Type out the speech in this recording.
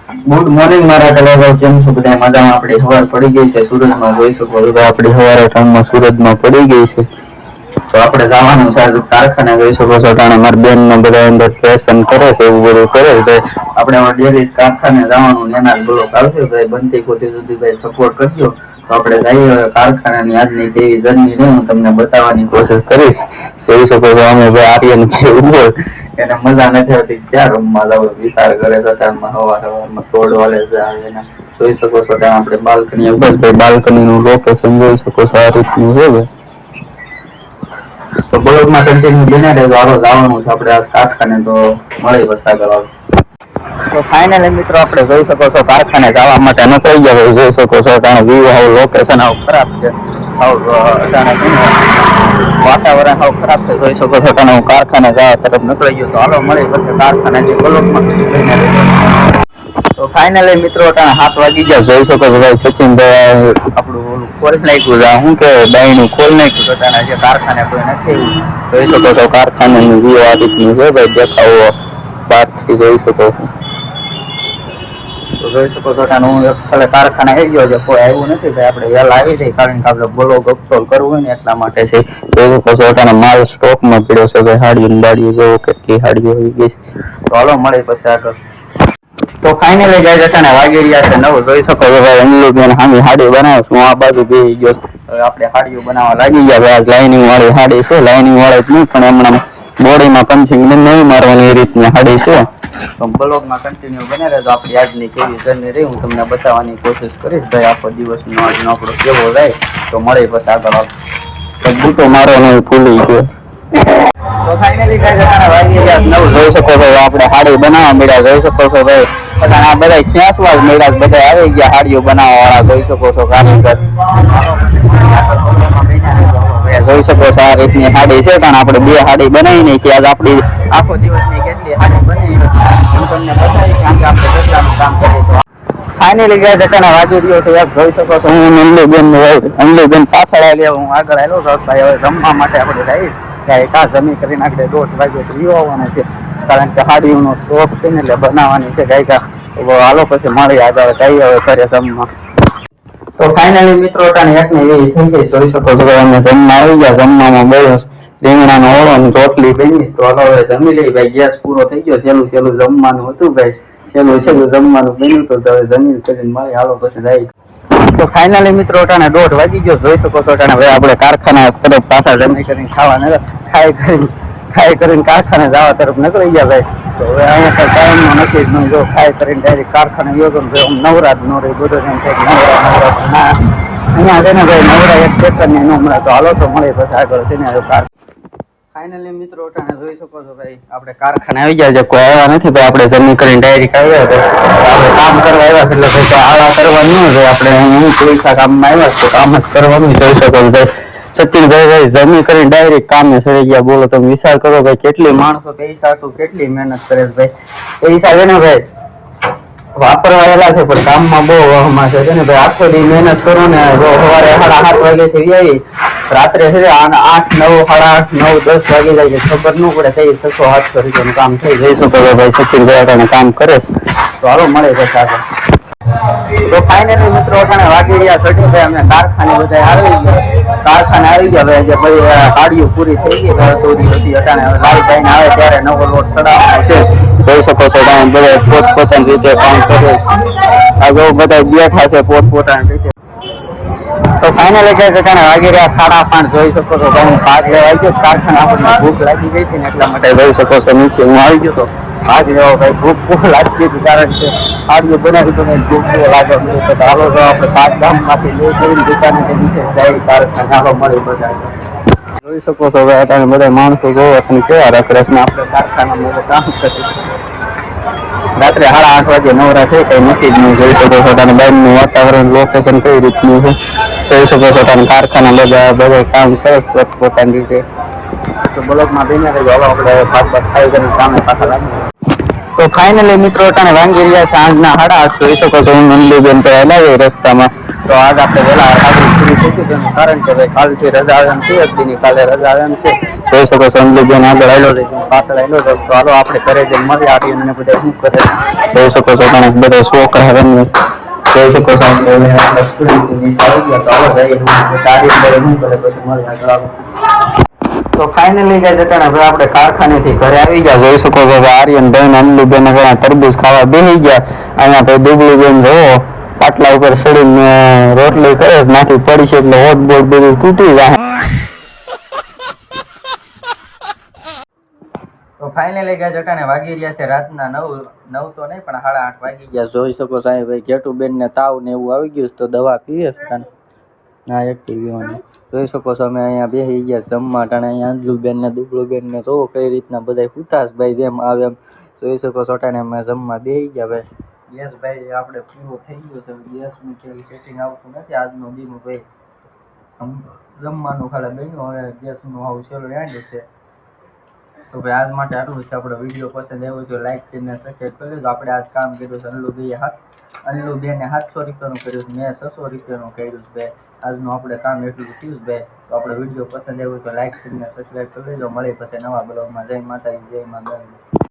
Good morning મારા કલાકાર, કેમ છો બધા? મજામાં? આપણી સવાર પડી ગઈ છે, સૂરજમાં જોઈ શકો છો. આપણી સવારે ટાઈમમાં સૂરજમાં પડી ગઈ છે, તો આપણે જવાનું છે કારખાને. જોઈ શકો છો કારણ મારી બેન ને બધા અંદર ફેશન કરે છે, એવું બધું કરે છે. આપણે ડેલી કારખાને જવાનું, એના બ્લોક આવશે ભાઈ. બનતી કોશિશ સુધી ભાઈ સપોર્ટ કરજો. તો આપણે જઈએ કારખાનાની આજની કેવી જર્ની છે હું તમને બતાવવાની કોશિશ કરીશ. જોઈ શકો છો અમે ભાઈ આર્યન ઉભો, એને મજા નથી આવતી ક્યાં રમવા જાવ, વિચાર કરે છે સવારમાં તોડ વાલે છે. જોઈ શકો છો ત્યાં આપણે બાલ્કની, બસ ભાઈ બાલ્કની નું લોકેશન જોઈ શકો છો આ રીતનું છે. તો બ્લોગમાં કન્ટિન્યુ બને રહેજો. હાલો જવાનું છે આપણે આ કારખાને, તો મળી બસ આગળ આવે. તો ફાઇનલી મિત્રો આપણે જોઈ શકો છો કારખાને જવા માટે નીકળી ગયા. જોઈ શકો છો કારણ વ્યૂ આવું લોકેશન આવું ખરાબ છે, વાતાવરણ આવું ખરાબ છે. જોઈ શકો છો કારણ હું કારખાને જવા તરફ નીકળી ગયો. તો હાલો મળી પછી કારખાને જે બ્લોગમાં. તો ફાઇનલી મિત્રો 7 વાગી ગયા. જોઈ શકો છો ભાઈ સચિનભાઈ આપણું ખોલી નાખ્યું છે, શું કે દહીંનું ખોલી નાખ્યું. તો જે કારખાને કોઈ નથી. જોઈ શકો છો કારખાનાનું વ્યૂ આ રીતનું છે ભાઈ, દેખાવો બહારથી જોઈ શકો છો. તો જોઈ શકો છો હું કારખાને આવી ગયો છે, કોઈ આવ્યું નથી ભાઈ. આપણે વહેલા આવી જાય કારણ કે આપણે બ્લોગ અપલોડ કરવું હોય ને એટલા માટે છે. જોઈ શકો છો માલ સ્ટોકમાં પડ્યો છે ભાઈ. હાડીઓ બાડીઓ જેવો કેટલી હાડીઓ આવી ગઈ છે. તો હાલો મળે પછી આગળ. તો ફાઇનલી જાય અટાણે વાગી રહ્યા છે 9. જોઈ શકો છો ભાઈ અંજલીબેન સામે હાડી બનાવે છું, આ બાજુ બેસી ગયો. આપણે હાડીઓ બનાવવા લાગી ગયા ભાઈ. આ લાઇનિંગ વાળી હાડી છે, લાઇનિંગ વાળી જ નહીં પણ હમણાં બોડીમાં પંચિંગ નહીં મારવાની એ રીતની હાડી છે. તો બ્લોગમાં કન્ટિન્યુ બને રહેજો. આપણી આજની કેવી જર્ની રહી હું તમને બતાવવાની કોશિશ કરીશ ભાઈ. આખો દિવસનો આજનો આપણો કેવો જાય તો મળે પછી આગળ આવશે. બૂટો મારો નહીં ભૂલી ગયો. તો ફાઇનલી વાગી ગયા 9. જોઈ શકો છો આપણે હાડી બનાવવા મળ્યા. જોઈ શકો છો ભાઈ આ બધા ખેંચવા જ મળ્યા, બધા આવી ગયા હાડીઓ બનાવવા વાળા. જોઈ શકો છો કારીગર. જોઈ શકો છો આ રીતની હાડી છે કારણ આપણે 2 હાડી બનાવી નાખી. આજ આપણી આખો દિવસની કેટલી હાડી બની હું તમને બતાવી કારણ કે આપણે કેટલાનું કામ કરીએ. ફાઇનલી ગયા જતાના વાગી રહ્યો છે. જોઈ શકો છો હું અંજલીબેન પાછળ આવી, હું આગળ આવ્યો છું ભાઈ. હવે રમવા માટે આપણે જઈશ ત્યાં કા જમી કરીને આપણે 1:30 વાગે ફ્રી આવવાના છે કારણ કે હાડીઓનો શોખ છે ને એટલે બનાવવાની છે ગાયકા. હાલો પછી મળી આગળ જઈએ હવે ઘરે જમવા. તો ફાઇનલી મિત્રો 1 ને 20 થઈ ગઈ. જોઈ શકો છો અમે જમવા આવી ગયા. જમવામાં બળ્યો રીંગણાનો ઓળો અને રોટલી બની. તો હાલો હવે જમી લઈ ભાઈ. ગેસ પૂરો થઈ ગયો. સહેલું જમવાનું હતું ભાઈ, સહેલું જમવાનું બન્યું. તો હવે જમીન કરીને મળી હાલો પછી જાય. તો ફાઇનલી મિત્રો 1:30 વાગી ગયો. જોઈ શકો છો ભાઈ આપણે કારખાના તરફ પાછા જમી કરીને ખાઈ કરીને કારખાને જવા તરફ નીકળી ગયા ભાઈ. તો હવે અહીંયા કઈ ટાઈમનો નથી જ નહીં. જો ખાઈ કરીને ડાયરેક્ટ કારખાને ગયો તો નવરાત નો રહી બધો નવરા ના અહીંયા છે ને ભાઈ નવરા 1 સેકન્ડ ને ન મળે. તો હાલો તો મળે પછી આગળ છે ને ફાઇનલી મિત્રો જોઈ શકો છો ભાઈ આપણે કારખાને આવી ગયા છે. કોઈ આવ્યા નથી ભાઈ. આપણે જમી કરીને ડાયરેક્ટ આવ્યા આપણે કામ કરવા આવ્યા એટલે ભાઈ આવા કરવાનું ન હોય. આપણે હું પૈસા કામમાં આવ્યા તો કામ જ કરવાનું. જોઈ શકો છો ભાઈ સચિનભાઈ ભાઈ જમી કરીને ડાયરેક્ટ કામે ચડી ગયા. બોલો તમે વિચાર કરો ભાઈ કેટલી માણસો પૈસા હતું કેટલી મહેનત કરે છે ભાઈ. પૈસા છે ને ભાઈ વાપરવાયેલા છે પણ કામમાં બહુ વહમાં છે ને ભાઈ. આખો દી મહેનત કરો ને સવારે 7:30 વાગ્યાથી આવી રાત્રે છે 8, 9, 8:30, 9, 10 વાગી જાય છે ખબર ન પડે. કઈ 600-700 રૂપિયાનું કામ થઈ જઈ શકો ભાઈ. સચિનભાઈ કામ કરે છે. તો હાલો મળે છે આગળ. તો ફાઇનલી મિત્રો વાગી રહ્યા 6. અમે કારખાને બધા આવી ગયા. કારખાને આવી ગયા ભાઈ. જે ભાઈ હાડીઓ પૂરી થઈ ગઈ થોડી હતી લાલભાઈ ને આવે ત્યારે નવો લોટ ચડાવવાનો છે. જોઈ શકો છો બધા પોતપોતાની રીતે કામ કરે. આગળ બધા બેઠા છે પોતપોતાની રીતે. તો ફાઇનલી વાગી રહ્યા 5:30. જોઈ શકો છો ભાઈ હું ભાગ લેવા આવી ગયો. કારખાને આપણને ભૂખ લાગી ગઈ હતી ને એટલા માટે જોઈ શકો છો નીચે હું આવી ગયો તો ભાગ લેવા ભાઈ. ભૂખ બહુ લાગી હતી કારણ કે હાડીઓ બનાવી તો ભૂખ બહુ લાગે. હાલો તો આપણે 5 ગામમાંથી લઈ જઈને દુકાને નીચે જાય કારખાને. હાલો મળી બધા જોઈ શકો છો ભાઈ અત્યારે બધા માણસો જોવો તમે કેવા રખડે છે. આપણે કારખાનામાં કામ કરીએ રાત્રે 8:30 વાગે નવરા થઈ કઈ નથી જ નહીં. જોઈ શકો છો બહારનું વાતાવરણ લોકેશન કઈ રીતનું છે. જોઈ શકો છો કારખાના બધા કામ કરે પોતાની રીતે. તો બ્લોકમાં બન્યા રહેજો. હાલો આપણે ભાગ ખાઈ કરીને કામે પાછા લાગીએ. તો ફાઇનલી મિત્રો અટાણે વાંગી રહ્યા સાંજના 8:30 જોઈ શકો છો. હું નંદલીબેન તો હલાવી રસ્તામાં. તો આજ આપણે વહેલા હાડી પૂરી થઈ ગઈ તેનું કારણ કે ભાઈ કાલથી રજા આવે એમ છે, એકદીની કાલે રજા આવે એમ છે. જોઈ શકો છો નંદલીબેન આગળ આવેલો છે, પાછળ આવેલો છે. તો હાલો આપણે ઘરે જઈને મળીએ. આર્યનને બધા શું કરે જોઈ શકો છો. ઘણા બધા છોકરા રમે જોઈ શકો છો. આપણે સ્ટુડન્ટ આવી ગયા તો હાલો જઈએ આર્યન ઘરે શું કરે પછી મળીએ આગળ આવો. તો ફાઇનલી ગાઈસ અટાણે હવે આપણે કારખાનેથી ઘરે આવી ગયા. જોઈ શકો છો આર્યન ભાઈ ને અમલુબેન ઘણા તરબૂચ ખાવા બેસી ગયા. અહીંયા ભાઈ દુબળુબેન જોવો પાટલા ઉપર ચડીને રોટલી કરે છે, નાથી પડી છે એટલે હોટ બોટ બધું તૂટી જાય. તો ફાઇનલી ગાઈસ અટાણે વાગી રહ્યા છે રાતના 9 તો નહીં પણ 8:30 વાગી ગયા. જોઈ શકો છો ભાઈ ઘેટુબેન ને તાવ ને એવું આવી ગયું તો દવા પીવે છે. હા એક ટીવી જોઈ શકો છો અમે અહીંયા બેસી ગયા જમવા. ટાણે અહીંયા અંજલુબેન ને દુબળુબેન ને જોવો કઈ રીતના બધા હુતાશ ભાઈ જેમ આવે એમ. જોઈ શકો છો ટાણે અમે જમવા બેસી ગયા ભાઈ. ગેસ ભાઈ આપણે પૂરો થઈ ગયો છે. ગેસનું કેવું સેટિંગ આવતું નથી આજનો દીનું ભાઈ. જમવાનું ખાલી બન્યું, હવે ગેસનું આવું છેલ્લું એન્ડ છે. તો ભાઈ આજ માટે આટલું છે. આપણો વિડીયો પસંદ આવ્યો તો લાઈક શેર ને સબસ્ક્રાઈબ કરી દેજો. આપણે આજ કામ કર્યું છે અનલુબેને 700 રૂપિયાનું કર્યું છે, મેં 600 રૂપિયાનું કર્યું છે ભાઈ. આજનું આપણે કામ એટલું થયું ભાઈ. તો આપણો વિડીયો પસંદ આવ્યો તો લાઈક શેર ને સબસ્ક્રાઈબ કરી દેજો. મળીએ પછી નવા બ્લોગમાં. જય માતાજી, જય મા ગંગ.